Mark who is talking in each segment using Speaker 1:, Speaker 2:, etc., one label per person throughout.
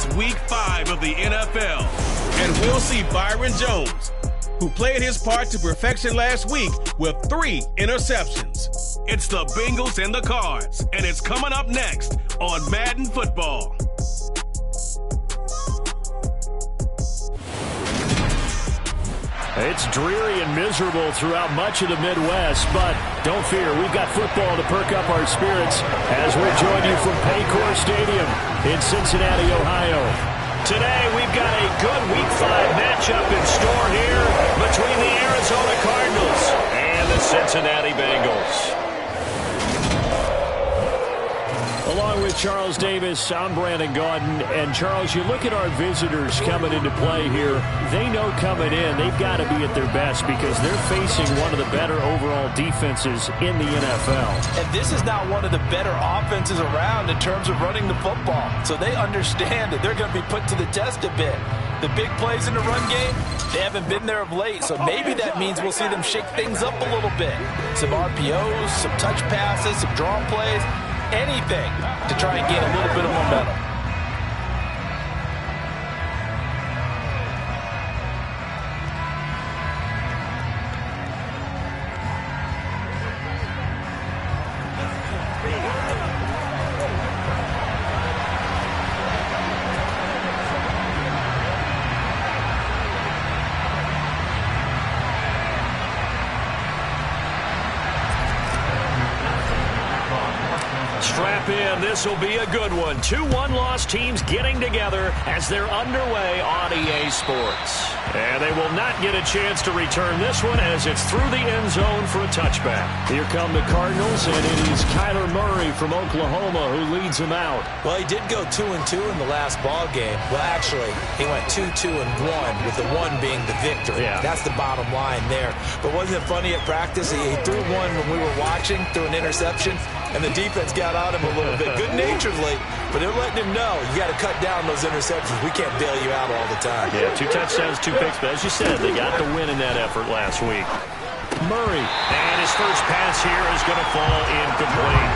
Speaker 1: It's Week 5 of the NFL, and we'll see Byron Jones, who played his part to perfection last week with 3 interceptions. It's the Bengals and the Cards, and it's coming up next on Madden Football.
Speaker 2: It's dreary and miserable throughout much of the Midwest, but don't fear, we've got football to perk up our spirits as we join you from Paycor Stadium in Cincinnati, Ohio. Today, we've got a good Week 5 matchup in store here between the Arizona Cardinals and the Cincinnati Bengals. Along with Charles Davis, I'm Brandon Gaudin. And Charles, you look at our visitors coming into play here. They know coming in they've got to be at their best because they're facing one of the better overall defenses in the NFL.
Speaker 3: And this is not one of the better offenses around in terms of running the football. So they understand that they're going to be put to the test a bit. The big plays in the run game, they haven't been there of late. So maybe that means we'll see them shake things up a little bit. Some RPOs, some touch passes, some draw plays. Anything to try and gain a little bit of momentum.
Speaker 2: Strap in. This will be a good one. 2 one-loss teams getting together as they're underway on EA Sports. And they will not get a chance to return this one as it's through the end zone for a touchback. Here come the Cardinals, and it is Kyler Murray from Oklahoma who leads them out.
Speaker 3: Well, he did go 2-2 in the last ball game. Well, actually, he went 2-2-1 with the 1 being the victory.
Speaker 2: Yeah.
Speaker 3: That's the bottom line there. But wasn't it funny at practice? He threw one when we were watching, threw an interception, and the defense got on him a little bit, good-naturedly, but they're letting him know, you got to cut down those interceptions. We can't bail you out all the time.
Speaker 2: Yeah, 2 touchdowns, 2 picks, but as you said, they got the win in that effort last week. Murray, and his first pass here is going to fall incomplete.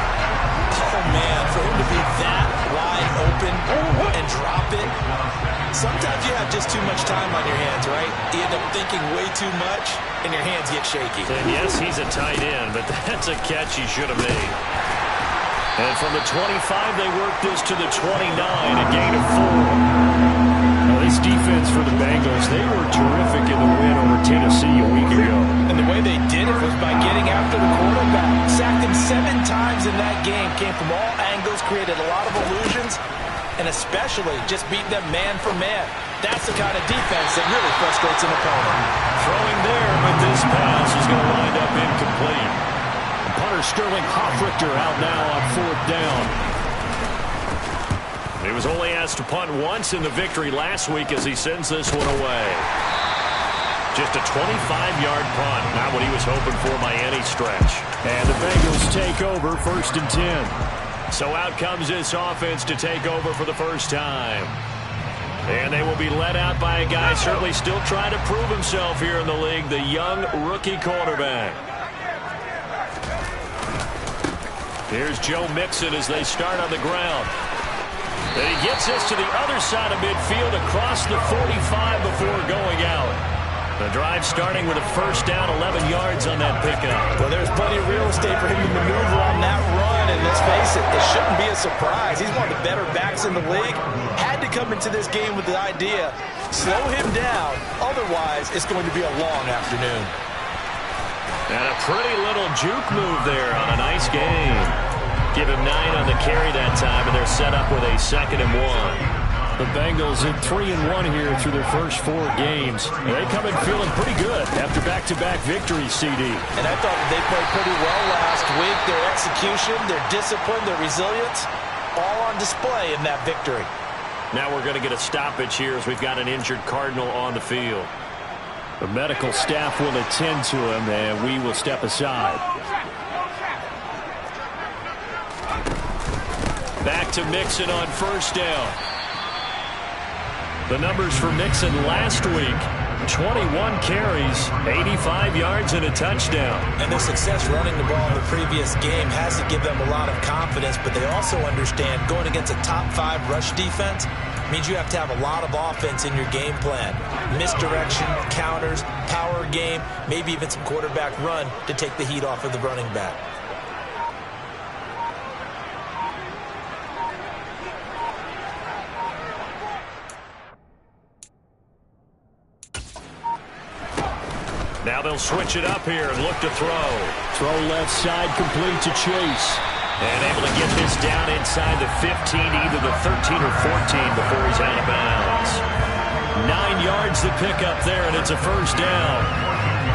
Speaker 3: Oh, man, for him to be that wide open and drop it, sometimes you have just too much time on your hands, right? You end up thinking way too much, and your hands get shaky.
Speaker 2: And yes, he's a tight end, but that's a catch he should have made. And from the 25, they work this to the 29, a gain of 4. Now, this defense for the Bengals, they were terrific in the win over Tennessee a week ago.
Speaker 3: And the way they did it was by getting after the quarterback. Sacked him 7 times in that game. Came from all angles, created a lot of illusions, and especially just beat them man for man. That's the kind of defense that really frustrates an opponent.
Speaker 2: Throwing there, but this pass is going to wind up incomplete. Punter Sterling Hoffrichter out now on 4th down. He was only asked to punt once in the victory last week as he sends this one away. Just a 25-yard punt, not what he was hoping for by any stretch. And the Bengals take over 1st and 10. So out comes this offense to take over for the first time. And they will be led out by a guy certainly still trying to prove himself here in the league, the young rookie quarterback. Here's Joe Mixon as they start on the ground. And he gets this to the other side of midfield across the 45 before going out. The drive starting with a first down, 11 yards on that pickup.
Speaker 3: Well, there's plenty of real estate for him to maneuver on that run, and let's face it, it shouldn't be a surprise. He's one of the better backs in the league. Had to come into this game with the idea, slow him down, otherwise it's going to be a long afternoon.
Speaker 2: And a pretty little juke move there on a nice game. Give him 9 on the carry that time, and they're set up with a 2nd and 1. The Bengals at 3-1 here through their first 4 games. And they come in feeling pretty good after back-to-back victories, CD.
Speaker 3: And I thought they played pretty well last week. Their execution, their discipline, their resilience, all on display in that victory.
Speaker 2: Now we're going to get a stoppage here as we've got an injured Cardinal on the field. The medical staff will attend to him, and we will step aside. Back to Mixon on first down. The numbers for Mixon last week, 21 carries, 85 yards, and a touchdown.
Speaker 3: And their success running the ball in the previous game has to give them a lot of confidence, but they also understand going against a top 5 rush defense, means you have to have a lot of offense in your game plan. Misdirection, counters, power game, maybe even some quarterback run to take the heat off of the running back.
Speaker 2: Now they'll switch it up here and look to throw.
Speaker 4: Throw left side, complete to Chase.
Speaker 2: And able to get this down inside the 15, either the 13 or 14 before he's out of bounds.
Speaker 4: 9 yards to pick up there, and it's a first down.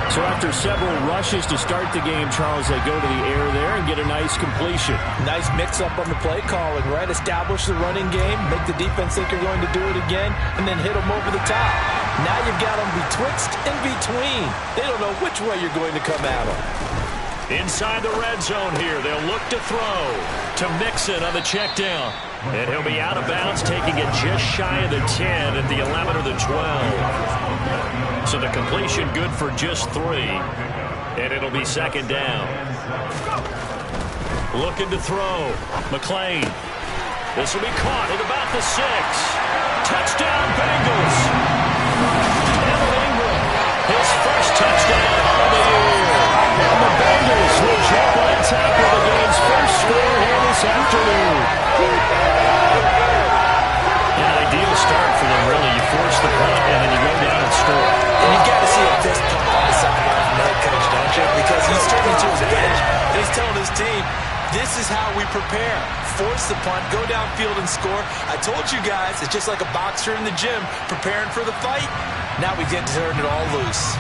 Speaker 4: So after several rushes to start the game, Charles, they go to the air there and get a nice completion.
Speaker 3: Nice mix-up on the play calling, right? Establish the running game, make the defense think you're going to do it again, and then hit them over the top. Now you've got them betwixt and between. They don't know which way you're going to come at them.
Speaker 2: Inside the red zone here, they'll look to throw to Mixon on the check down. And he'll be out of bounds, taking it just shy of the 10 at the 11 or the 12. So the completion good for just 3. And it'll be second down. Looking to throw. McLean. This will be caught at about the 6. Touchdown, Bengals. Evan Ingram, his first touchdown of the year. And the Bengals will jump on top of the game's first score here this afternoon. An ideal start for them, really. You force the punt, and then you go down and score.
Speaker 3: And you got to see a fist pump on the sideline from that coach, don't you? Because he's turning to his bench, and he's telling his team, this is how we prepare. Force the punt, go downfield and score. I told you guys, it's just like a boxer in the gym preparing for the fight. Now we get to turn it all loose.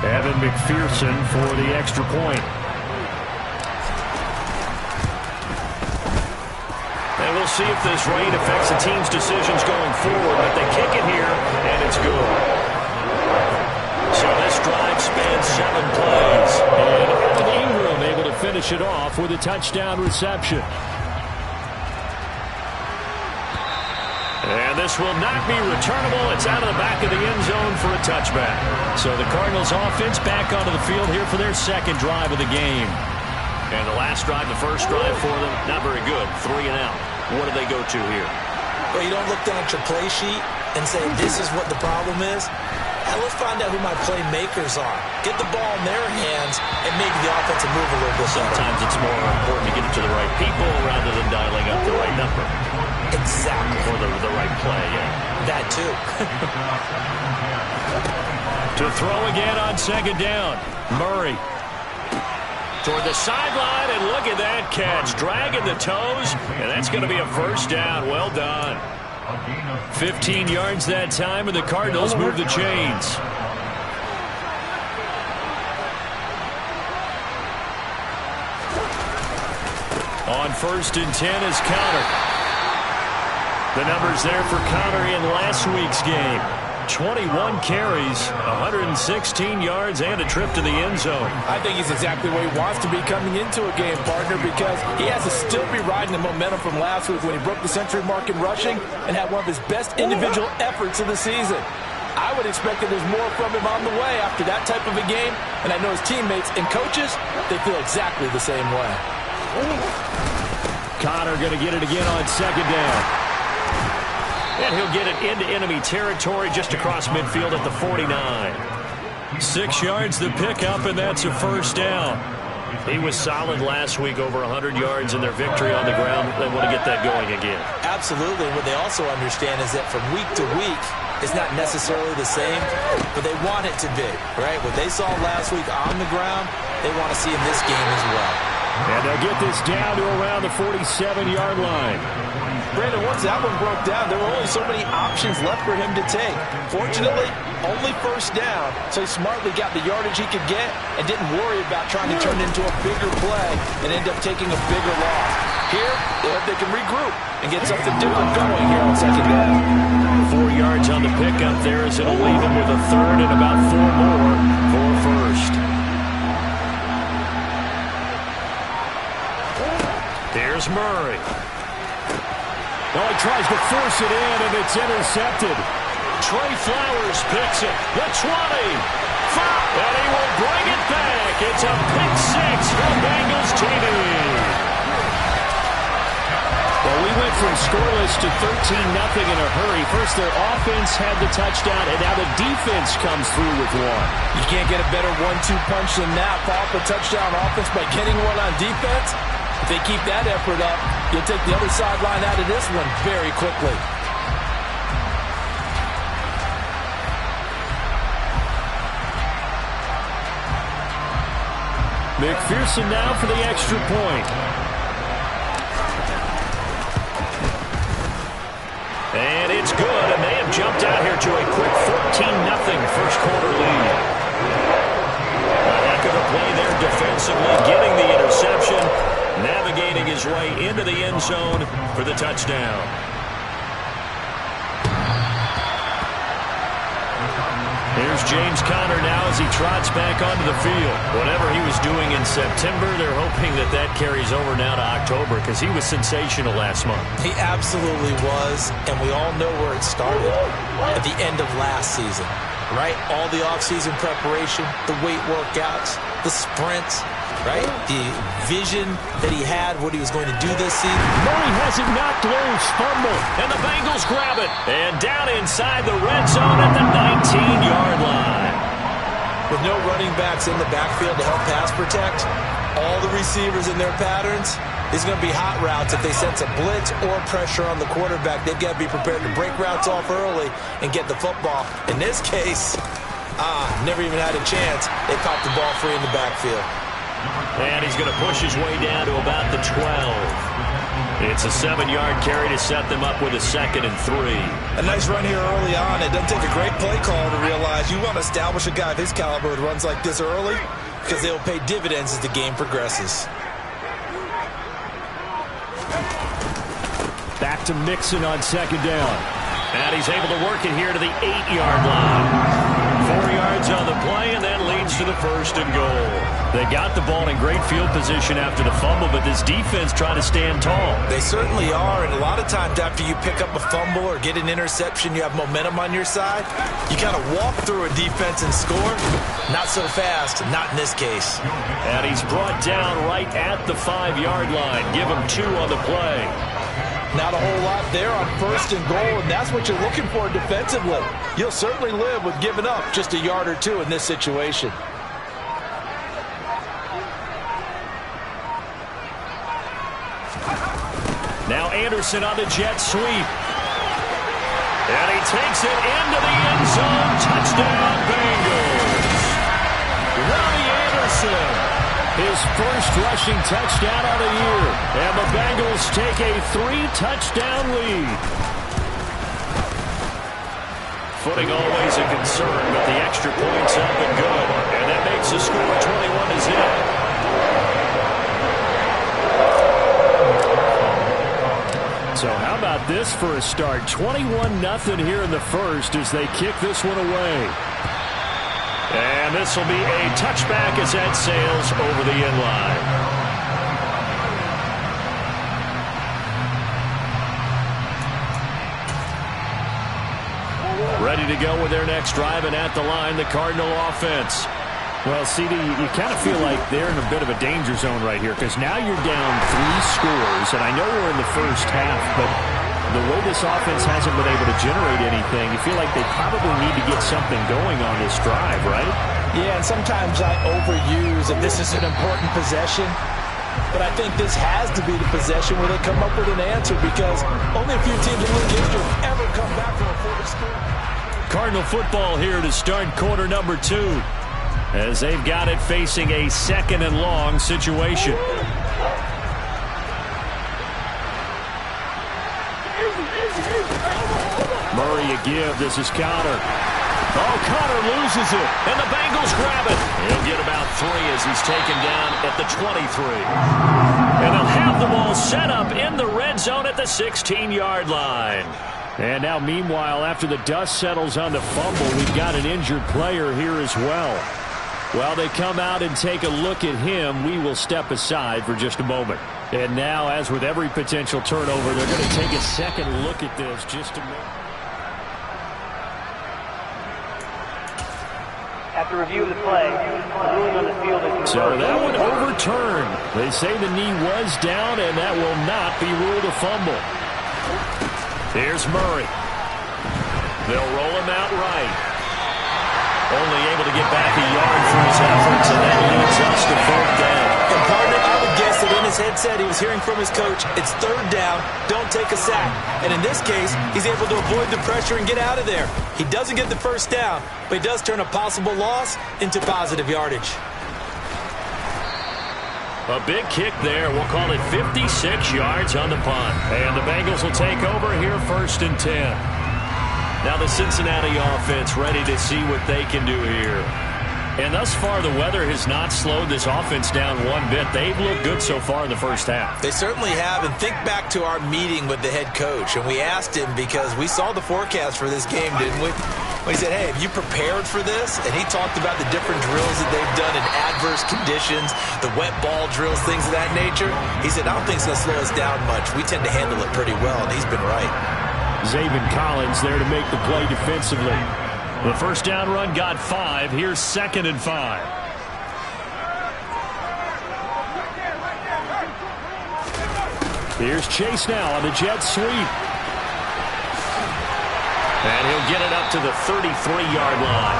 Speaker 2: Evan McPherson for the extra point. And we'll see if this rain affects the team's decisions going forward, but they kick it here, and it's good. So this drive spans 7 plays.
Speaker 4: And Evan Ingram able to finish it off with a touchdown reception.
Speaker 2: And this will not be returnable. It's out of the back of the end zone for a touchback.
Speaker 4: So the Cardinals offense back onto the field here for their second drive of the game.
Speaker 2: And the last drive, the first drive for them, not very good. 3 and out. What do they go to here?
Speaker 3: Well, you don't look down at your play sheet and say, this is what the problem is. Now let's find out who my playmakers are. Get the ball in their hands and maybe the offensive move a little bit.
Speaker 2: Sometimes it's more important to get it to the right people rather than dialing up the right number.
Speaker 3: Exactly.
Speaker 2: Or the right play, yeah.
Speaker 3: That too.
Speaker 2: To throw again on second down. Murray. Toward the sideline, and look at that catch. Dragging the toes, and that's going to be a first down. Well done. 15 yards that time, and the Cardinals move the chains. On 1st and 10 is Conner. The numbers there for Conner in last week's game. 21 carries, 116 yards, and a trip to the end zone.
Speaker 3: I think he's exactly where he wants to be coming into a game, partner, because he has to still be riding the momentum from last week when he broke the century mark in rushing and had one of his best individual efforts of the season. I would expect that there's more from him on the way after that type of a game, and I know his teammates and coaches, they feel exactly the same way.
Speaker 4: Conner going to get it again on second down.
Speaker 2: And he'll get it into enemy territory just across midfield at the 49.
Speaker 4: 6 yards to pick up, and that's a first down.
Speaker 2: He was solid last week, over 100 yards in their victory on the ground. They want to get that going again.
Speaker 3: Absolutely. What they also understand is that from week to week, it's not necessarily the same, but they want it to be, right? What they saw last week on the ground, they want to see in this game as well.
Speaker 4: And they'll get this down to around the 47-yard line.
Speaker 3: Brandon, once that one broke down, there were only so many options left for him to take. Fortunately, only first down, so he smartly got the yardage he could get and didn't worry about trying to turn it into a bigger play and end up taking a bigger loss. Here, they can regroup and get something different going here on second down.
Speaker 2: 4 yards on the pickup there as it'll leave him with a third and about 4 more for a first. Here's Murray.
Speaker 4: Well, he tries to force it in, and it's intercepted.
Speaker 2: Trey Flowers picks it. The 20. And he will bring it back. It's a pick six for Bengals TV.
Speaker 4: Well, we went from scoreless to 13-0 in a hurry. First, their offense had the touchdown, and now the defense comes through with one.
Speaker 3: You can't get a better 1-2 punch than that. Off a touchdown offense by getting one on defense. If they keep that effort up, you'll take the other sideline out of this one very quickly.
Speaker 4: McPherson now for the extra point.
Speaker 2: And it's good, and they have jumped out here to a quick 14-0 first quarter lead. A heck of a play there defensively, getting the interception, navigating his way into the end zone for the touchdown. Here's James Conner now as he trots back onto the field. Whatever he was doing in September, they're hoping that that carries over now to October because he was sensational last month.
Speaker 3: He absolutely was, and we all know where it started at the end of last season, right? All the offseason preparation, the weight workouts, the sprints, right? The vision that he had, what he was going to do this season.
Speaker 4: Murray has it knocked loose, fumble.
Speaker 2: And the Bengals grab it. And down inside the red zone at the 19-yard line.
Speaker 3: With no running backs in the backfield to help pass protect, all the receivers in their patterns, these are going to be hot routes. If they sense a blitz or pressure on the quarterback, they've got to be prepared to break routes off early and get the football. In this case, never even had a chance. They popped the ball free in the backfield.
Speaker 2: And he's going to push his way down to about the 12. It's a 7-yard carry to set them up with a 2nd and 3.
Speaker 3: A nice run here early on. It doesn't take a great play call to realize you want to establish a guy of his caliber who runs like this early because they'll pay dividends as the game progresses.
Speaker 4: Back to Mixon on 2nd down.
Speaker 2: And he's able to work it here to the 8-yard line. 4 yards on the play, and that leads to the 1st and goal. They got the ball in great field position after the fumble, but this defense trying to stand tall.
Speaker 3: They certainly are, and a lot of times after you pick up a fumble or get an interception, you have momentum on your side. You kind of walk through a defense and score. Not so fast, not in this case.
Speaker 2: And he's brought down right at the 5-yard line. Give him 2 on the play.
Speaker 3: Not a whole lot there on 1st and goal, and that's what you're looking for defensively. You'll certainly live with giving up just a yard or 2 in this situation.
Speaker 2: Now Anderson on the jet sweep. And he takes it into the end zone. Touchdown, Bengals. Ronnie Anderson.
Speaker 4: His first rushing touchdown of the year. And the Bengals take a 3-touchdown lead.
Speaker 2: Footing always a concern, but the extra point's up and good. And that makes the score 21-0.
Speaker 4: So how about this for a start? 21-0 here in the first as they kick this one away.
Speaker 2: And this will be a touchback as that sails over the end line. Ready to go with their next drive, and at the line, the Cardinal offense.
Speaker 4: Well, CD, you kind of feel like they're in a bit of a danger zone right here because now you're down 3 scores, and I know we're in the first half, but the way this offense hasn't been able to generate anything, you feel like they probably need to get something going on this drive, right?
Speaker 3: Yeah, and sometimes I overuse that this is an important possession, but I think this has to be the possession where they come up with an answer because only a few teams in the league have ever come back from a 4 score.
Speaker 2: Cardinal football here to start quarter number 2. As they've got it facing a 2nd and long situation.
Speaker 4: Murray a give. This is Conner.
Speaker 2: Oh, Conner loses it. And the Bengals grab it. He'll get about 3 as he's taken down at the 23. And they'll have the ball set up in the red zone at the 16-yard line.
Speaker 4: And now, meanwhile, after the dust settles on the fumble, we've got an injured player here as well. While they come out and take a look at him, we will step aside for just a moment. And now, as with every potential turnover, they're going to take a second look at this just a minute.
Speaker 5: At After review of the play, the ruling on the field is
Speaker 4: so that one overturned. They say the knee was down, and that will not be ruled a fumble. Here's Murray. They'll roll him out right. Only able to get back a yard through his efforts, and that leads us to 4th down.
Speaker 3: And partner, I would guess that in his headset he was hearing from his coach, it's 3rd down, don't take a sack. And in this case, he's able to avoid the pressure and get out of there. He doesn't get the 1st down, but he does turn a possible loss into positive yardage.
Speaker 2: A big kick there. We'll call it 56 yards on the punt. And the Bengals will take over here 1st and 10. Now the Cincinnati offense ready to see what they can do here. And thus far, the weather has not slowed this offense down one bit. They've looked good so far in the first half.
Speaker 3: They certainly have. And think back to our meeting with the head coach. And we asked him because we saw the forecast for this game, didn't we? We said, hey, have you prepared for this? And he talked about the different drills that they've done in adverse conditions, the wet ball drills, things of that nature. He said, I don't think it's going to slow us down much. We tend to handle it pretty well, and he's been right.
Speaker 4: Zaven Collins there to make the play defensively. The 1st down run got 5. Here's 2nd and 5. Here's Chase now on the jet sweep.
Speaker 2: And he'll get it up to the 33-yard line.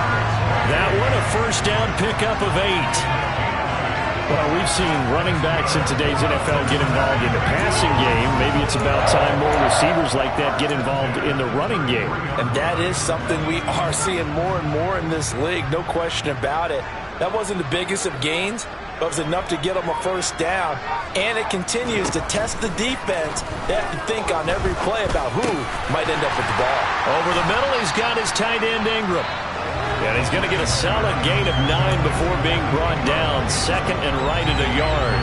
Speaker 4: That one a 1st down pickup of 8. Well, we've seen running backs in today's NFL get involved in the passing game. Maybe it's about time more receivers like that get involved in the running game.
Speaker 3: And that is something we are seeing more and more in this league, no question about it. That wasn't the biggest of gains, but it was enough to get them a 1st down. And it continues to test the defense. They have to think on every play about who might end up with the ball.
Speaker 2: Over the middle, he's got his tight end Ingram.
Speaker 4: And he's going to get a solid gain of 9 before being brought down. 2nd and right at a yard.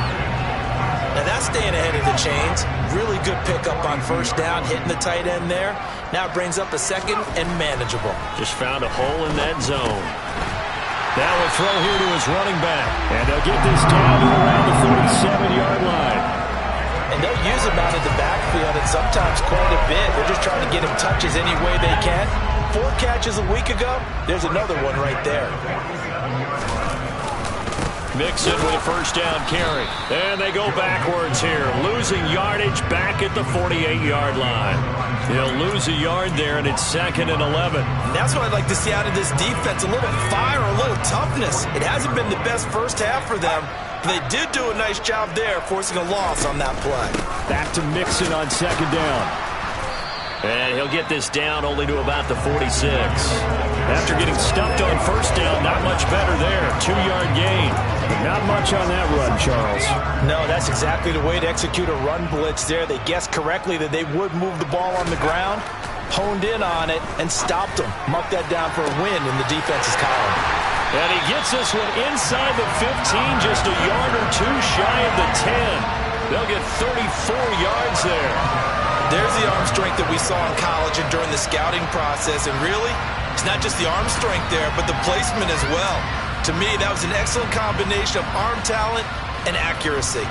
Speaker 3: Now that's staying ahead of the chains. Really good pickup on 1st down, hitting the tight end there. Now it brings up a 2nd and manageable.
Speaker 2: Just found a hole in that zone.
Speaker 4: Now we'll throw here to his running back. And they'll get this down to around the 47-yard line.
Speaker 3: And they'll use him out of the backfield, and sometimes quite a bit. They're just trying to get him touches any way they can. 4 catches a week ago, there's another one right there.
Speaker 2: Mixon with a 1st down carry. And they go backwards here, losing yardage back at the 48-yard line. He'll lose a yard there, and it's 2nd and 11.
Speaker 3: And that's what I'd like to see out of this defense, a little fire, a little toughness. It hasn't been the best 1st half for them, but they did do a nice job there, forcing a loss on that play.
Speaker 4: Back to Mixon on 2nd down.
Speaker 2: And he'll get this down only to about the 46. After getting stuffed on 1st down, not much better there. 2-yard gain.
Speaker 4: Not much on that run, Charles.
Speaker 3: No, that's exactly the way to execute a run blitz there. They guessed correctly that they would move the ball on the ground, honed in on it, and stopped them. Marked that down for a win in the defense's column.
Speaker 2: And he gets this one inside the 15, just a yard or 2 shy of the 10. They'll get 34 yards there.
Speaker 3: There's the arm strength that we saw in college and during the scouting process. And really, it's not just the arm strength there, but the placement as well. To me, that was an excellent combination of arm talent and accuracy.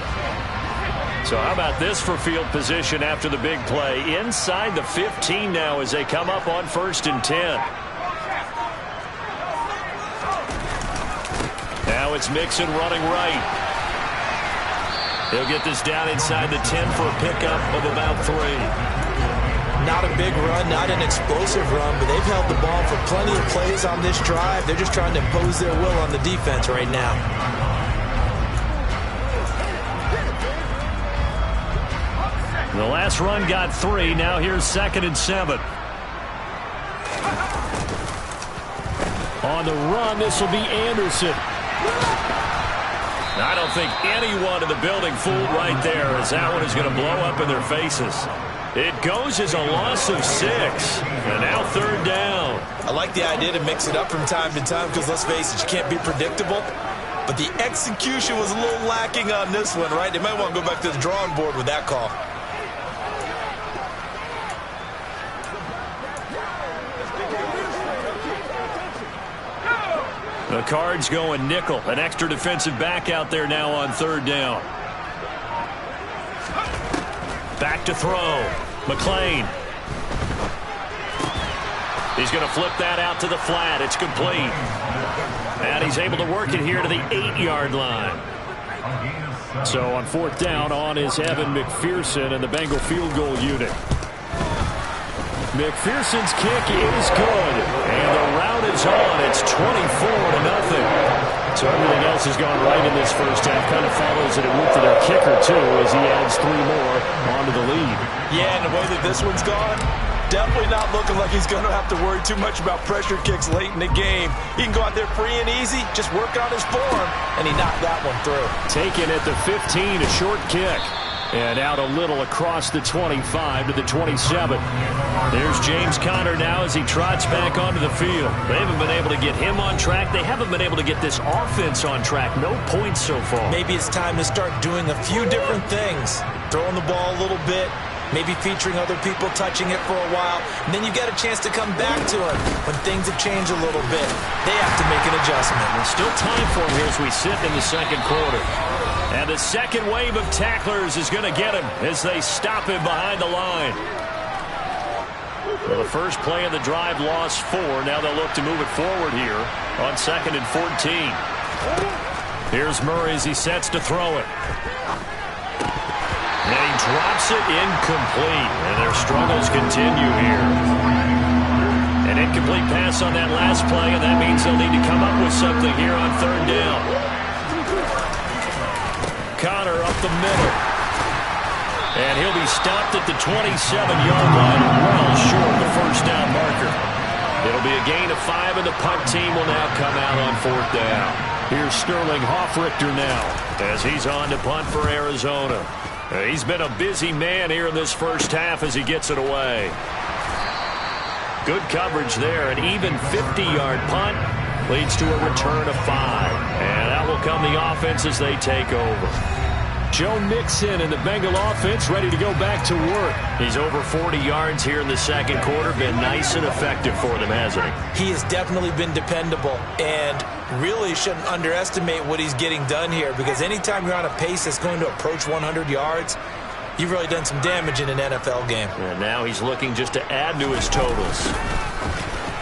Speaker 2: So how about this for field position after the big play? Inside the 15 now as they come up on 1st and 10. Now it's Mixon running right. He'll get this down inside the 10 for a pickup of about 3.
Speaker 3: Not a big run, not an explosive run, but they've held the ball for plenty of plays on this drive. They're just trying to impose their will on the defense right now.
Speaker 4: The last run got 3. Now here's 2nd and 7. On the run, this will be Anderson.
Speaker 2: I don't think anyone in the building fooled right there, as that one is going to blow up in their faces. It goes as a loss of 6, and now 3rd down.
Speaker 3: I like the idea to mix it up from time to time because, let's face it, you can't be predictable. But the execution was a little lacking on this one, right? They might want to go back to the drawing board with that call.
Speaker 4: The Cards going nickel. An extra defensive back out there now on 3rd down. Back to throw. McLean. He's going to flip that out to the flat. It's complete. And he's able to work it here to the 8-yard line. So on 4th down, on is Evan McPherson and the Bengal field goal unit. McPherson's kick is good, and the route is on. It's 24-0. So everything else has gone right in this first half. Kind of follows that it went for their kicker, too, as he adds 3 more onto the lead.
Speaker 3: Yeah, and the way that this one's gone, definitely not looking like he's going to have to worry too much about pressure kicks late in the game. He can go out there free and easy, just work on his form, and he knocked that one through.
Speaker 4: Taken at the 15, a short kick. And out a little across the 25 to the 27. There's James Conner now as he trots back onto the field. They haven't been able to get him on track. They haven't been able to get this offense on track. No points so far.
Speaker 3: Maybe it's time to start doing a few different things. Throwing the ball a little bit, maybe featuring other people touching it for a while, and then you get a chance to come back to it when things have changed a little bit. They have to make an adjustment.
Speaker 4: There's still time for him here as we sit in the second quarter. And the second wave of tacklers is going to get him as they stop him behind the line. Well, the first play of the drive lost 4. Now they'll look to move it forward here on 2nd and 14. Here's Murray as he sets to throw it. And he drops it incomplete. And their struggles continue here. An incomplete pass on that last play, and that means they'll need to come up with something here on 3rd down. Conner up the middle. And he'll be stopped at the 27-yard line, well short of the first down marker. It'll be a gain of 5, and the punt team will now come out on 4th down. Here's Sterling Hoffrichter now as he's on to punt for Arizona. He's been a busy man here in this first half as he gets it away. Good coverage there. An even 50-yard punt leads to a return of 5. And out will come the offense as they take over. Joe Mixon and the Bengal offense ready to go back to work. He's over 40 yards here in the second quarter. Been nice and effective for them, hasn't he?
Speaker 3: He has definitely been dependable, and really shouldn't underestimate what he's getting done here, because anytime you're on a pace that's going to approach 100 yards, you've really done some damage in an NFL game.
Speaker 4: And now he's looking just to add to his totals.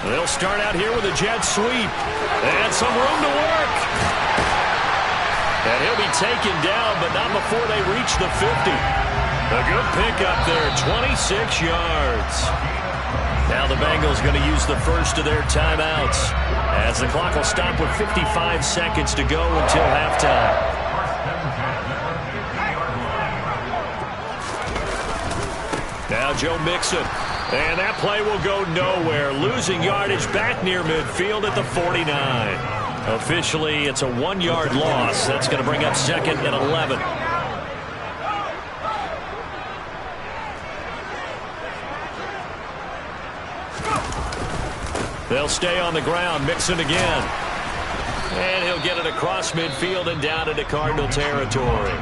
Speaker 4: They'll start out here with a jet sweep. And some room to work. And he'll be taken down, but not before they reach the 50. A good pickup there, 26 yards. Now the Bengals going to use the first of their timeouts, as the clock will stop with 55 seconds to go until halftime. Now Joe Mixon. And that play will go nowhere. Losing yardage back near midfield at the 49. Officially, it's a 1-yard loss. That's going to bring up 2nd and 11. They'll stay on the ground. Mixon again. And he'll get it across midfield and down into Cardinal territory.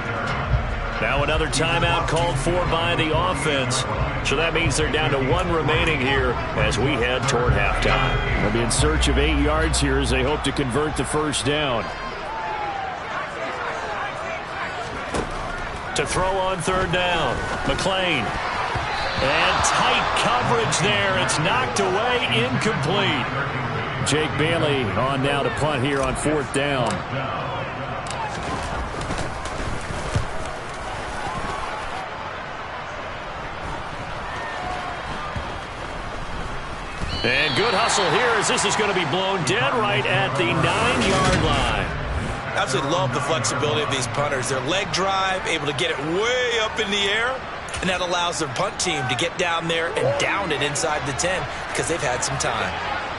Speaker 4: Now another timeout called for by the offense. So that means they're down to 1 remaining here as we head toward halftime. They'll be in search of 8 yards here as they hope to convert the first down. To throw on 3rd down, McLean. And tight coverage there. It's knocked away, incomplete. Jake Bailey on now to punt here on 4th down. And good hustle here as this is going to be blown dead right at the 9-yard line.
Speaker 3: Absolutely love the flexibility of these punters. Their leg drive, able to get it way up in the air, and that allows their punt team to get down there and down it inside the 10 because they've had some time.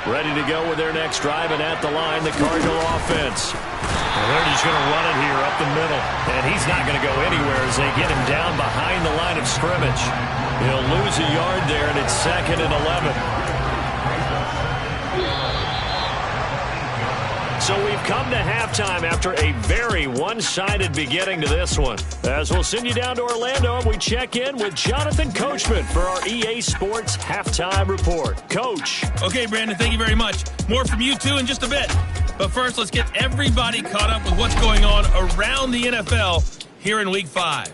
Speaker 4: Ready to go with their next drive, and at the line, the Cardinal offense. And they're just going to run it here up the middle. And he's not going to go anywhere as they get him down behind the line of scrimmage. He'll lose a yard there, and it's 2nd and 11. So we've come to halftime after a very one-sided beginning to this one. As we'll send you down to Orlando, and we check in with Jonathan Coachman for our EA Sports Halftime Report. Coach.
Speaker 1: Okay, Brandon, thank you very much. More from you, too, in just a bit. But first, let's get everybody caught up with what's going on around the NFL here in Week 5.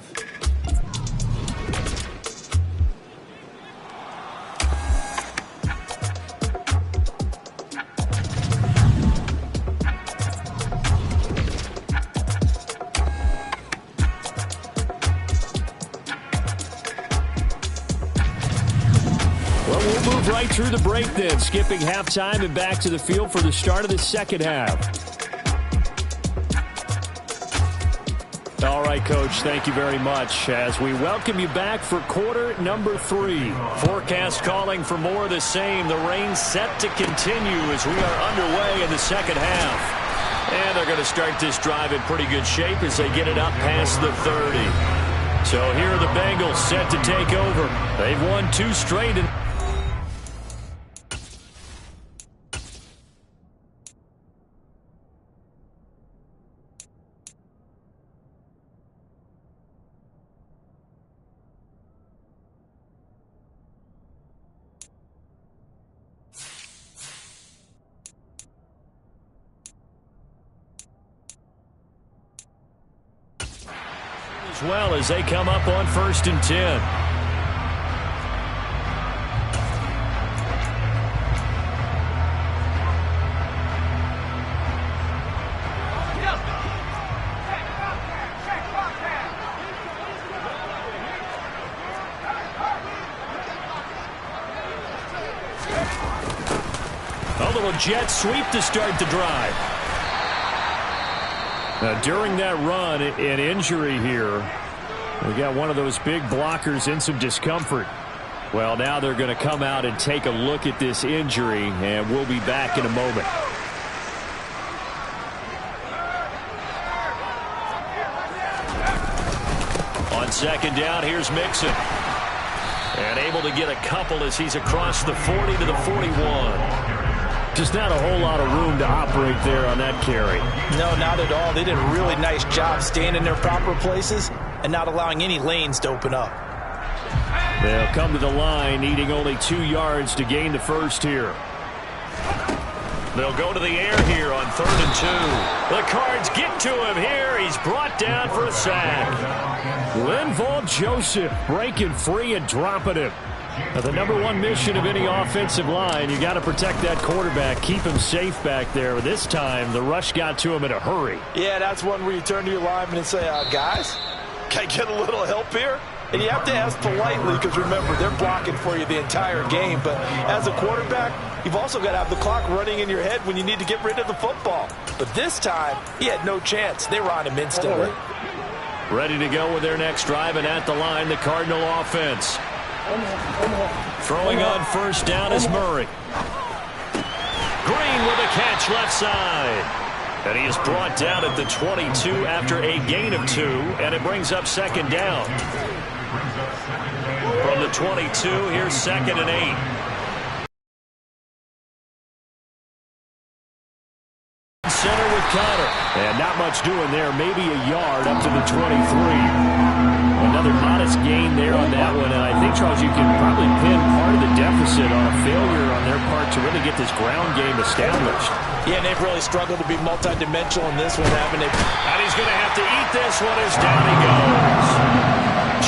Speaker 4: Well, we'll move right through the break then, skipping halftime and back to the field for the start of the second half. All right, Coach, thank you very much as we welcome you back for quarter number 3.
Speaker 2: Forecast calling for more of the same. The rain set to continue as we are underway in the second half. And they're going to start this drive in pretty good shape as they get it up past the 30. So here are the Bengals set to take over. They've won 2 straight. Well, as they come up on 1st and 10. A little jet sweep to start the drive. Now, during that run, an injury here. We got one of those big blockers in some discomfort. Well, now they're going to come out and take a look at this injury, and we'll be back in a moment. On 2nd down, here's Mixon. And able to get a couple as he's across the 40 to the 41. Just not a whole lot of room to operate there on that carry.
Speaker 3: No, not at all. They did a really nice job staying in their proper places and not allowing any lanes to open up.
Speaker 4: They'll come to the line, needing only 2 yards to gain the first here.
Speaker 2: They'll go to the air here on 3rd and 2. The Cards get to him here. He's brought down for a sack.
Speaker 4: Linval Joseph breaking free and dropping him. Now, the number 1 mission of any offensive line, you got to protect that quarterback, keep him safe back there. But this time, the rush got to him in a hurry.
Speaker 3: Yeah, that's one where you turn to your lineman and say, guys, can I get a little help here? And you have to ask politely because, remember, they're blocking for you the entire game. But as a quarterback, you've also got to have the clock running in your head when you need to get rid of the football. But this time, he had no chance. They were on him instantly.
Speaker 2: Ready to go with their next drive, and at the line, the Cardinal offense. Throwing on 1st down is Murray. Green with a catch left side. And he is brought down at the 22 after a gain of 2, and it brings up 2nd down. From the 22, here's 2nd and 8. Center with Connor. And not much doing there, maybe a yard up to the 23. Another modest gain there on that one, and I think, Charles, you can probably pin part of the deficit on a failure on their part to really get this ground game established.
Speaker 3: Yeah, and they've really struggled to be multidimensional in this one, haven't they?
Speaker 2: And he's going to have to eat this one as down he goes.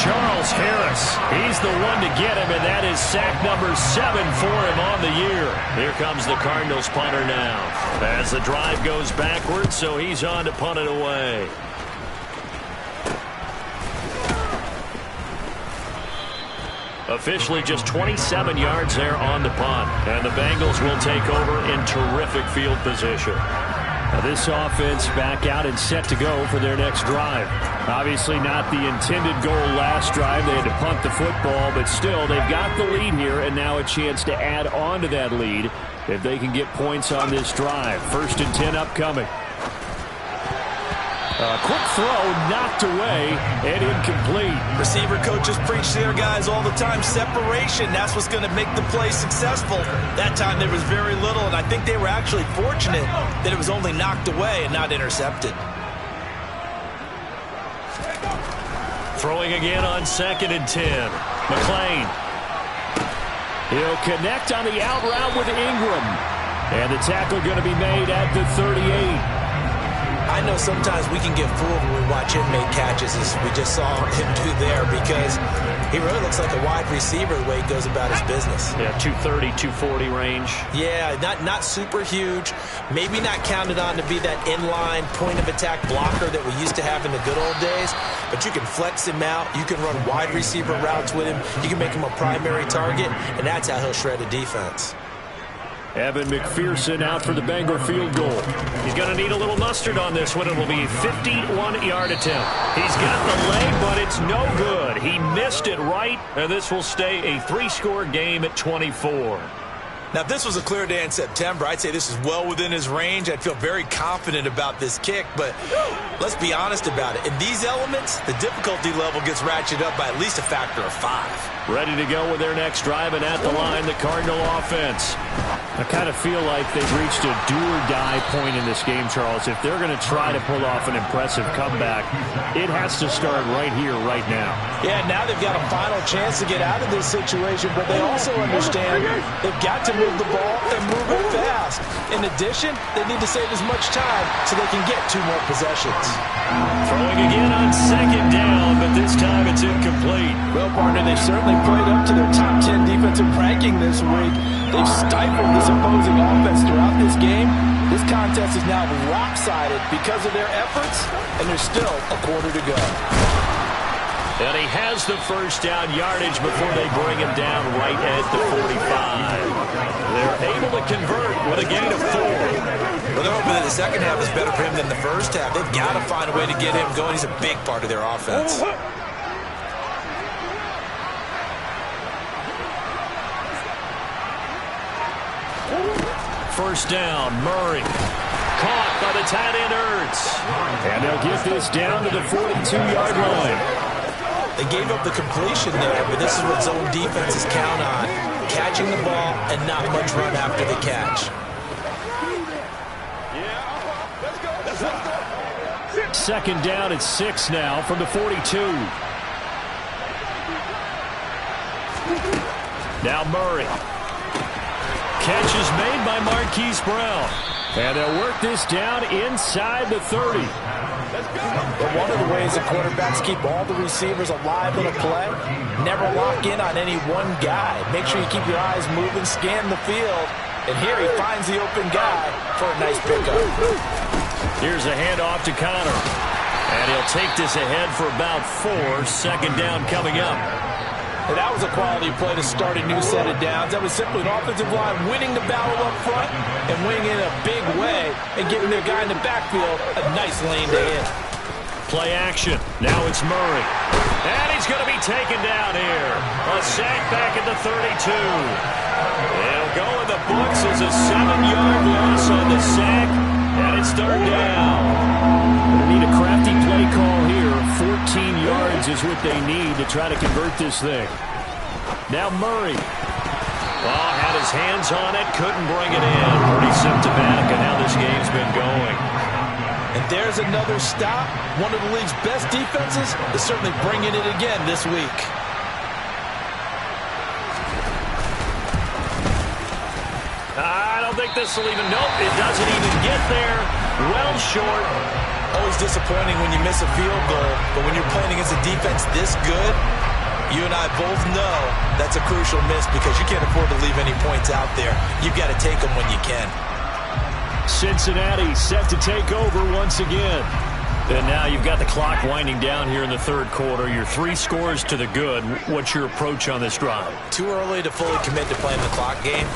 Speaker 2: Charles Harris, he's the one to get him, and that is sack number 7 for him on the year. Here comes the Cardinals punter now. As the drive goes backwards, so he's on to punt it away. Officially just 27 yards there on the punt. And the Bengals will take over in terrific field position.
Speaker 4: Now this offense back out and set to go for their next drive. Obviously not the intended goal last drive. They had to punt the football, but still they've got the lead here and now a chance to add on to that lead if they can get points on this drive. 1st and 10 upcoming. A quick throw knocked away and incomplete.
Speaker 3: Receiver coaches preach to their guys all the time. Separation, that's what's going to make the play successful. That time there was very little, and I think they were actually fortunate that it was only knocked away and not intercepted.
Speaker 2: Throwing again on 2nd and 10. McClain.
Speaker 4: He'll connect on the out route with Ingram. And the tackle going to be made at the 38.
Speaker 3: I know sometimes we can get fooled when we watch him make catches, as we just saw him do there, because he really looks like a wide receiver the way he goes about his business.
Speaker 2: Yeah, 230, 240 range.
Speaker 3: Yeah, not super huge. Maybe not counted on to be that inline point-of-attack blocker that we used to have in the good old days, but you can flex him out. You can run wide receiver routes with him. You can make him a primary target, and that's how he'll shred a defense.
Speaker 4: Evan McPherson out for the Bengal field goal.
Speaker 2: He's going to need a little mustard on this one. It will be a 51-yard attempt. He's got the leg, but it's no good. He missed it right, and this will stay a 3-score game at 24.
Speaker 3: Now, if this was a clear day in September, I'd say this is well within his range. I'd feel very confident about this kick, but let's be honest about it. In these elements, the difficulty level gets ratcheted up by at least a factor of 5.
Speaker 4: Ready to go with their next drive, and at the line, the Cardinal offense. I kind of feel like they've reached a do-or-die point in this game, Charles. If they're going to try to pull off an impressive comeback, it has to start right here, right now.
Speaker 3: Yeah, now they've got a final chance to get out of this situation, but they also understand they've got to move the ball and move it fast. In addition, they need to save as much time so they can get 2 more possessions.
Speaker 2: Throwing again on 2nd down, but this time it's incomplete.
Speaker 3: Well, partner, they've certainly played up to their top 10 defensive ranking this week. They've stifled this opposing offense throughout this game. This contest is now lopsided because of their efforts, and there's still a quarter to go.
Speaker 2: And he has the first down yardage before they bring him down right at the 45. They're able to convert with a gain of 4.
Speaker 3: Well, they're hoping that the second half is better for him than the first half. They've got to find a way to get him going. He's a big part of their offense.
Speaker 2: First down, Murray. Caught by the tight end, Ertz.
Speaker 4: And they'll get this down to the 42-yard line.
Speaker 3: They gave up the completion there, but this is what zone defenses count on. Catching the ball and not much run after the catch.
Speaker 4: Second down at 6 now from the 42. Now Murray. Catch is made by Marquise Brown. And they'll work this down inside the 30.
Speaker 3: But one of the ways the quarterbacks keep all the receivers alive in a play, never lock in on any one guy. Make sure you keep your eyes moving, scan the field. And here he finds the open guy for a nice pickup.
Speaker 4: Here's a handoff to Connor. And he'll take this ahead for about 4. Second down coming up.
Speaker 3: And that was a quality play to start a new set of downs. That was simply an offensive line winning the battle up front and winning in a big way and giving their guy in the backfield a nice lane to hit.
Speaker 4: Play action. Now it's Murray.
Speaker 2: And he's going to be taken down here. A sack back at the 32. It'll go in the books as a 7-yard loss on the sack, and it's 3rd down.
Speaker 4: They need a crafty play call here. 14 yards is what they need to try to convert this thing. Now Murray.
Speaker 2: Oh, had his hands on it, couldn't bring it in. Pretty symptomatic of how this game's been going.
Speaker 3: And there's another stop. One of the league's best defenses is certainly bringing it again this week.
Speaker 2: I don't think this will even, nope, it doesn't even get there. Well short.
Speaker 3: Always disappointing when you miss a field goal, but when you're playing against a defense this good, you and I both know that's a crucial miss because you can't afford to leave any points out there. You've got to take them when you can.
Speaker 4: Cincinnati set to take over once again. And now you've got the clock winding down here in the 3rd quarter. You're 3 scores to the good. What's your approach on this drive?
Speaker 3: Too early to fully commit to playing the clock game.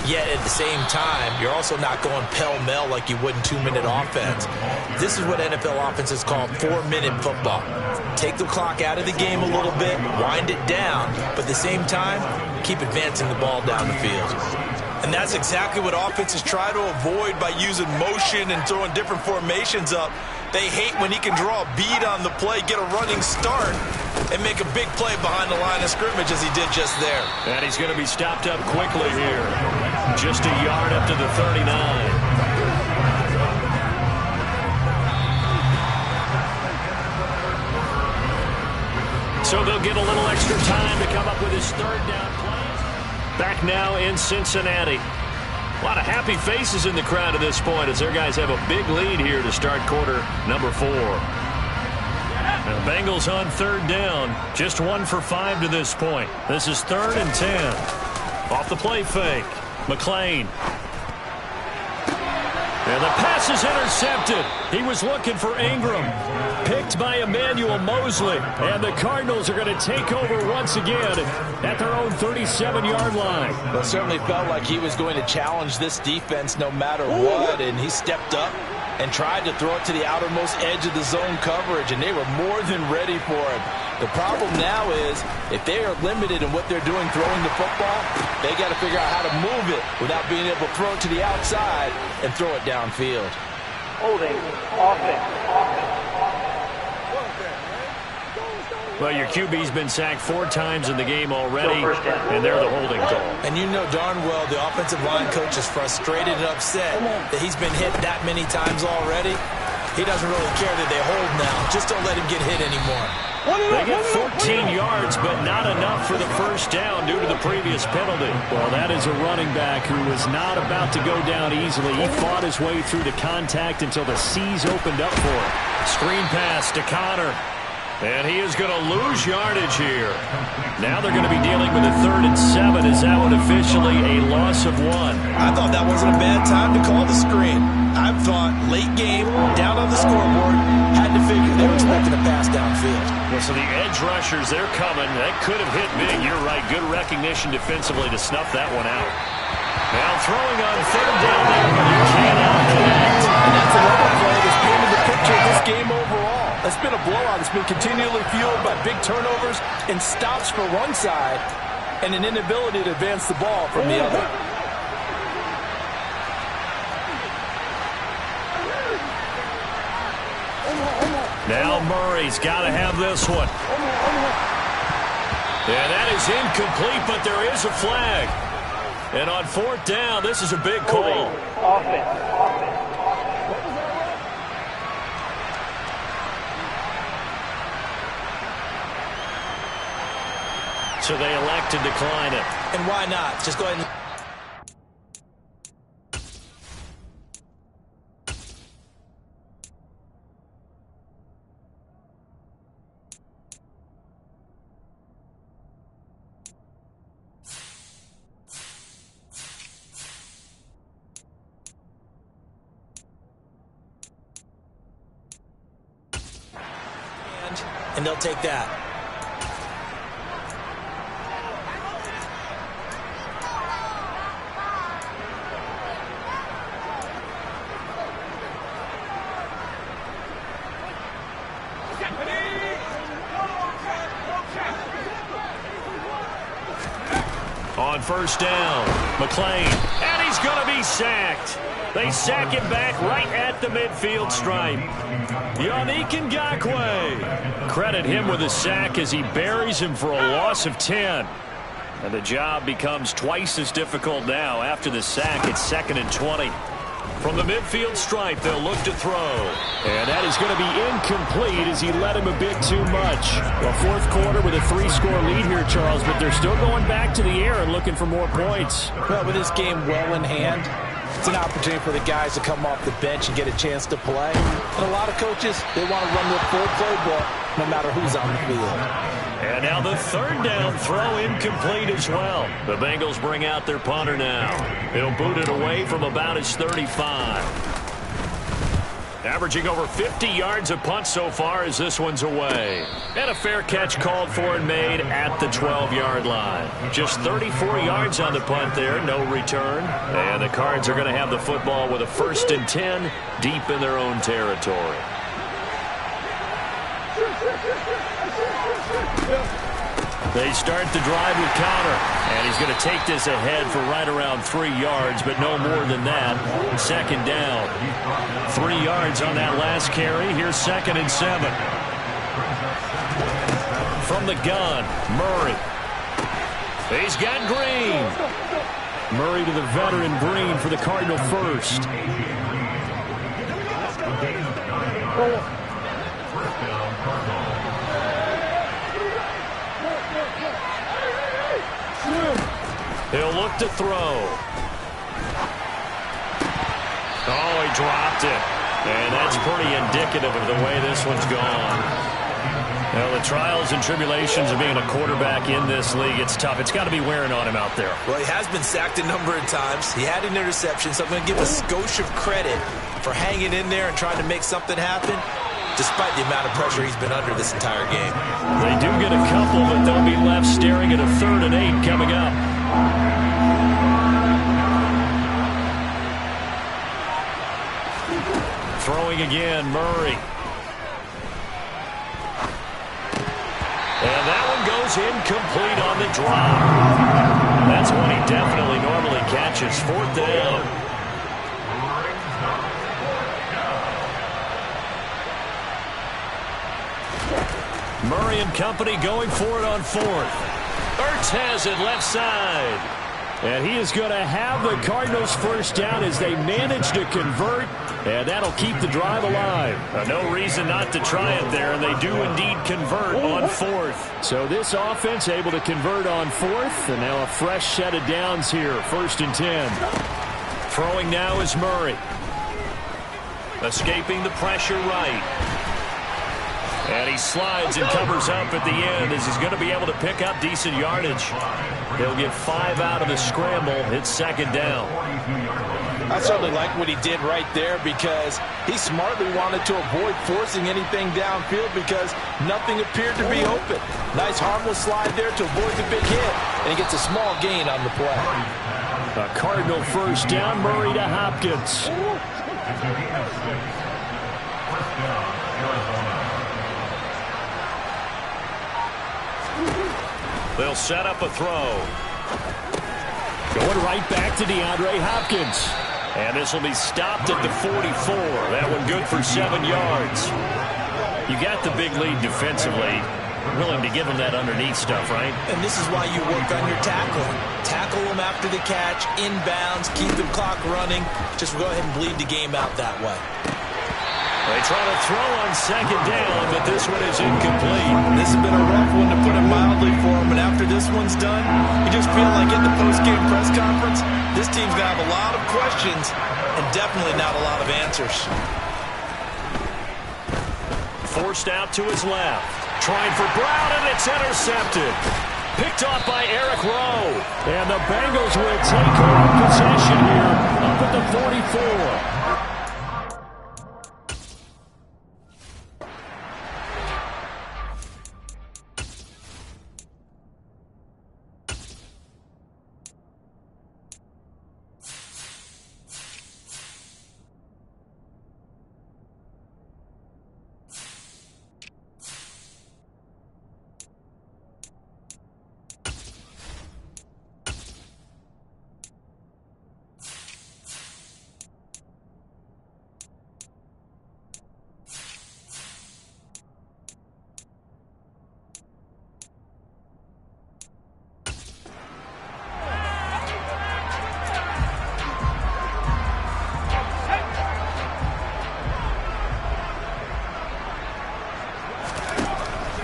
Speaker 3: Yet at the same time, you're also not going pell-mell like you would in 2-minute offense. This is what NFL offenses call 4-minute football. Take the clock out of the game a little bit, wind it down, but at the same time, keep advancing the ball down the field. And that's exactly what offenses try to avoid by using motion and throwing different formations up. They hate when he can draw a bead on the play, get a running start, and make a big play behind the line of scrimmage as he did just there.
Speaker 2: And he's going to be stopped up quickly here. Just a yard up to the 39. So they'll get a little extra time to come up with his 3rd down play. Back now in Cincinnati. A lot of happy faces in the crowd at this point as their guys have a big lead here to start quarter number 4. And the Bengals on third down. Just 1 for 5 to this point. This is 3rd and 10. Off the play fake. McLean. And the pass is intercepted. He was looking for Ingram. Picked by Emmanuel Mosley. And the Cardinals are going to take over once again at their own 37-yard line.
Speaker 3: Well, it certainly felt like he was going to challenge this defense no matter what, and he stepped up and tried to throw it to the outermost edge of the zone coverage, and they were more than ready for it. The problem now is if they are limited in what they're doing throwing the football, they got to figure out how to move it without being able to throw it to the outside and throw it downfield.
Speaker 5: Holding, offense.
Speaker 2: Well, your QB's been sacked 4 times in the game already, and they're the holding call.
Speaker 3: And you know darn well the offensive line coach is frustrated and upset that he's been hit that many times already. He doesn't really care that they hold now. Just don't let him get hit anymore.
Speaker 2: They get 14 yards, but not enough for the first down due to the previous penalty.
Speaker 4: Well, that is a running back who was not about to go down easily. He fought his way through the contact until the C's opened up for him.
Speaker 2: Screen pass to Connor. And he is going to lose yardage here. Now they're going to be dealing with a 3rd and 7. Is that one officially a loss of 1?
Speaker 3: I thought that wasn't a bad time to call the screen. I thought late game, down on the scoreboard, had to figure they were expecting a pass downfield.
Speaker 2: Well, so the edge rushers, they're coming. That could have hit big. You're right. Good recognition defensively to snuff that one out. Now throwing on 3rd down there, but you cannot connect.
Speaker 3: And that's another play that's painted the picture of this game overall. It's been a blowout. It's been continually fueled by big turnovers and stops for one side and an inability to advance the ball from the other.
Speaker 2: Now Murray's got to have this one. And that is incomplete, but there is a flag. And on 4th down, this is a big call.
Speaker 5: Offense.
Speaker 2: So they elect to decline it.
Speaker 3: And why not? Just go ahead and... And they'll take that.
Speaker 2: On 1st down, McLean, and he's going to be sacked. They sack him back right at the midfield stripe. Yannick Ngakoue. Credit him with a sack as he buries him for a loss of 10. And the job becomes twice as difficult now. After the sack, it's 2nd and 20. From the midfield stripe, they'll look to throw.
Speaker 4: And that is going to be incomplete as he led him a bit too much. Well, 4th quarter with a 3-score lead here, Charles, but they're still going back to the air and looking for more points.
Speaker 3: Well, with this game well in hand, it's an opportunity for the guys to come off the bench and get a chance to play. And a lot of coaches, they want to run the full playbook no matter who's on the field.
Speaker 2: And now the 3rd down throw incomplete as well. The Bengals bring out their punter now. He'll boot it away from about his 35. Averaging over 50 yards a punt so far as this one's away. And a fair catch called for and made at the 12-yard line. Just 34 yards on the punt there, no return. And the Cards are going to have the football with a 1st and 10 deep in their own territory. They start the drive with Connor, and he's going to take this ahead for right around 3 yards, but no more than that. 2nd down. 3 yards on that last carry. Here's 2nd and 7. From the gun, Murray. He's got Green.
Speaker 4: Murray to the veteran Green for the Cardinal first.
Speaker 2: He'll look to throw. dropped it. And that's pretty indicative of the way this one's gone. Well, the trials and tribulations of being a quarterback in this league, it's tough. It's got to be wearing on him out there.
Speaker 3: Well, he has been sacked a number of times. He had an interception, so I'm going to give a skosh of credit for hanging in there and trying to make something happen, despite the amount of pressure he's been under this entire game.
Speaker 2: They do get a couple, but they'll be left staring at a 3rd and 8 coming up. Throwing again, Murray. And that one goes incomplete on the drop. That's one he definitely normally catches. 4th down. Murray and company going for it on 4th. Ertz has it left side. And he is going to have the Cardinals' first down as they manage to convert. And that'll keep the drive alive. No reason not to try it there, and they do indeed convert on 4th. So this offense able to convert on 4th, and now a fresh set of downs here, 1st and 10. Throwing now is Murray. Escaping the pressure right. And he slides and covers up at the end as he's going to be able to pick up decent yardage. He'll get 5 out of the scramble. It's 2nd down.
Speaker 3: I certainly like what he did right there because he smartly wanted to avoid forcing anything downfield because nothing appeared to be open. Nice harmless slide there to avoid the big hit, and he gets a small gain on the play.
Speaker 2: A Cardinal first down, Murray to Hopkins. They'll set up a throw. Going right back to DeAndre Hopkins. And this will be stopped at the 44. That one good for 7 yards. You got the big lead defensively. Willing to give them that underneath stuff, right?
Speaker 3: And this is why you work on your tackling. Tackle them after the catch, inbounds, keep the clock running. Just go ahead and bleed the game out that way.
Speaker 2: They try to throw on 2nd down, but this one is incomplete.
Speaker 3: This has been a rough one, to put it mildly, for him. And after this one's done, you just feel like at the post-game press conference, this team's going to have a lot of questions and definitely not a lot of answers.
Speaker 2: Forced out to his left. Trying for Brown, and it's intercepted. Picked off by Eric Rowe. And the Bengals will take over possession here up at the 44.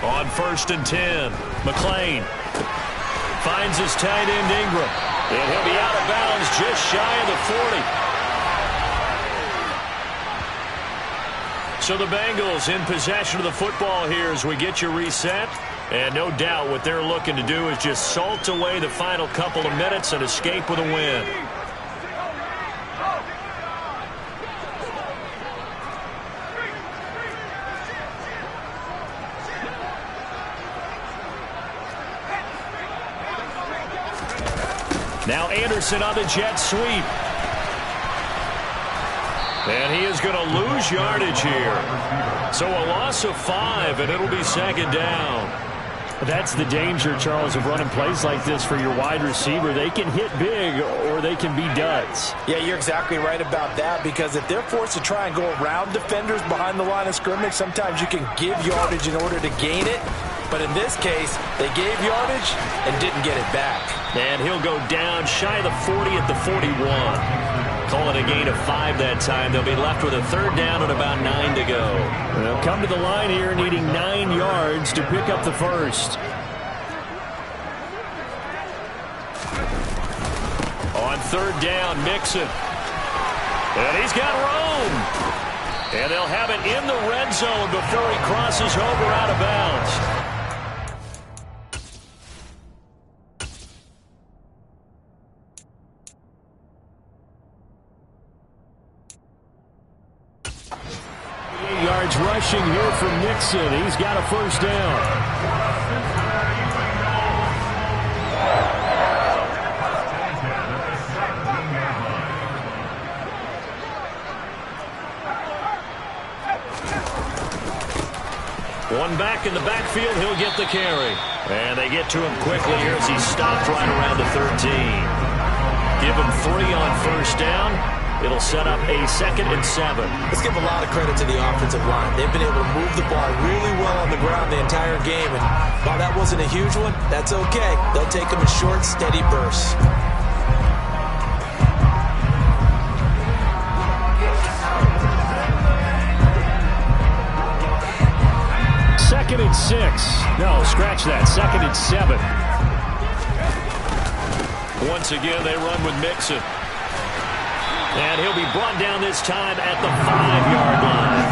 Speaker 2: On 1st and 10, McLean finds his tight end Ingram, and he'll be out of bounds just shy of the 40. So the Bengals in possession of the football here as we get you reset. And no doubt what they're looking to do is just salt away the final couple of minutes and escape with a win. Now Anderson on the jet sweep. And he is going to lose yardage here. So a loss of 5, and it'll be 2nd down. That's the danger, Charles, of running plays like this for your wide receiver. They can hit big or they can be duds.
Speaker 3: Yeah, you're exactly right about that, because if they're forced to try and go around defenders behind the line of scrimmage, sometimes you can give yardage in order to gain it. But in this case, they gave yardage and didn't get it back.
Speaker 2: And he'll go down shy of the 40 at the 41. Call it a gain of 5 that time. They'll be left with a 3rd down and about 9 to go.
Speaker 4: They'll come to the line here needing 9 yards to pick up the first.
Speaker 2: On 3rd down, Mixon. And he's got room. And they'll have it in the red zone before he crosses over out of bounds.
Speaker 4: Yards rushing here from Mixon. He's got a first down.
Speaker 2: One back in the backfield, he'll get the carry. And they get to him quickly here as he stopped right around the 13. Give him 3 on first down. It'll set up a 2nd and 7.
Speaker 3: Let's give a lot of credit to the offensive line. They've been able to move the ball really well on the ground the entire game. And while that wasn't a huge one, that's okay. They'll take them in short, steady bursts.
Speaker 4: Second and 6. No, scratch that. 2nd and 7.
Speaker 2: Once again, they run with Mixon. And he'll be brought down this time at the 5-yard line.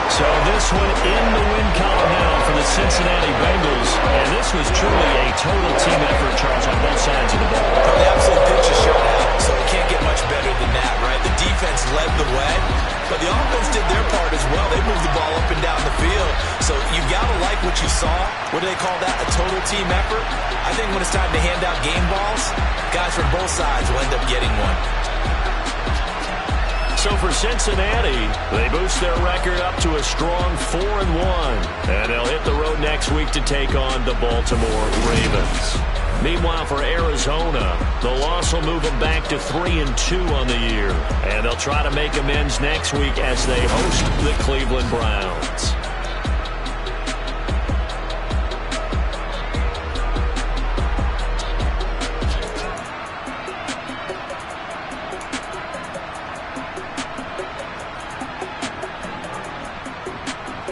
Speaker 2: So this one in the win column now for the Cincinnati Bengals. And this was truly a total team effort, Charles, on both sides of the ball.
Speaker 3: Well, they absolutely pitched a shutout, so it can't get much better than that, right? The defense led the way, but the offense did their part as well. They moved the ball up and down the field. So you've got to like what you saw. What do they call that? A total team effort? I think when it's time to hand out game balls, guys from both sides will end up getting one.
Speaker 2: So for Cincinnati, they boost their record up to a strong 4-1. And they'll hit the road next week to take on the Baltimore Ravens. Meanwhile, for Arizona, the loss will move them back to 3-2 on the year. And they'll try to make amends next week as they host the Cleveland Browns.